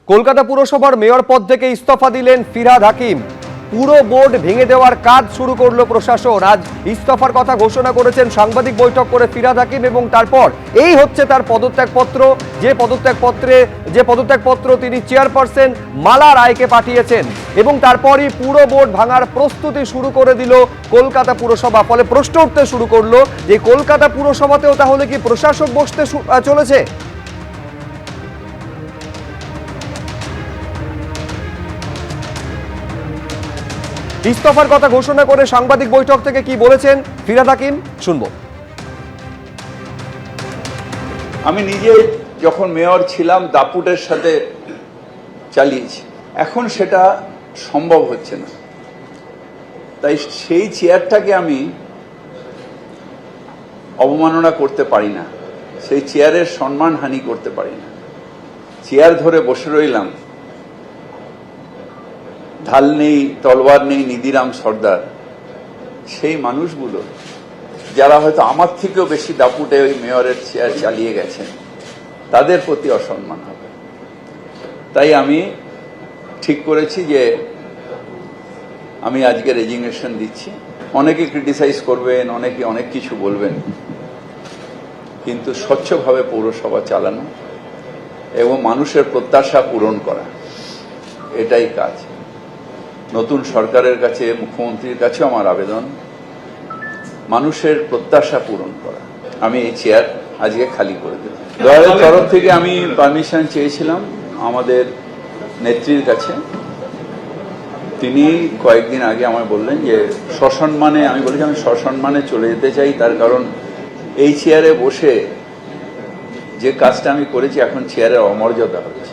কলকাতা পুরসভার মেয়র পদ থেকে ইস্তফা দিলেন ফিরহাদ হাকিম। পুরো বোর্ড ভেঙে দেওয়ার কাজ শুরু করলো প্রশাসন। আজ ইস্তফার কথা ঘোষণা করেছেন সাংবাদিক বৈঠক করে ফিরহাদ হাকিম এবং তারপর এই হচ্ছে তার পদত্যাগপত্র। যে পদত্যাগপত্র তিনি চেয়ারপারসন মালা রায়কে পাঠিয়েছেন এবং তারপরই পুরো বোর্ড ভাঙার প্রস্তুতি শুরু করে দিল কলকাতা পুরসভা। ফলে প্রশ্ন উঠতে শুরু করলো যে কলকাতা পুরসভাতেও তাহলে কি প্রশাসক বসতে চলেছে? ইস্তফার কথা ঘোষণা করে সাংবাদিক বৈঠক থেকে কি বলেছেন ফিরহাদ হাকিম শুনবো। আমি নিজে যখন মেয়র ছিলাম দাপুটের সাথে চালিয়েছি, এখন সেটা সম্ভব হচ্ছে না। তাই সেই চেয়ারটাকে আমি অবমাননা করতে পারি না, সেই চেয়ারের সম্মানহানি করতে পারি না। চেয়ার ধরে বসে রইলাম, ঢাল নেই তলোয়ার নেই নিধিরাম সর্দার, সেই মানুষগুলো যারা হয়তো আমার থেকেও বেশি দাপুটে ওই মেয়রের চেয়ার চালিয়ে গেছেন, তাদের প্রতি অসম্মান হবে। তাই আমি ঠিক করেছি যে আমি আজকে রেজিগনেশন দিচ্ছি। অনেকে ক্রিটিসাইজ করবেন, অনেকে অনেক কিছু বলবেন, কিন্তু স্বচ্ছভাবে পৌরসভা চালানো এবং মানুষের প্রত্যাশা পূরণ করা, এটাই কাজ। নতুন সরকারের কাছে, মুখ্যমন্ত্রীর কাছে আমার আবেদন, মানুষের প্রত্যাশা পূরণ করা। আমি এই চেয়ার আজকে খালি করে দেব। দলের তরফ থেকে আমি পারমিশন চেয়েছিলাম আমাদের নেত্রীর কাছে। তিনি কয়েকদিন আগে আমায় বললেন যে সসম্মানে, আমি বলি আমি সসম্মানে চলে যেতে চাই, তার কারণ এই চেয়ারে বসে যে কাজটা আমি করেছি এখন চেয়ারের অমর্যাদা হচ্ছে।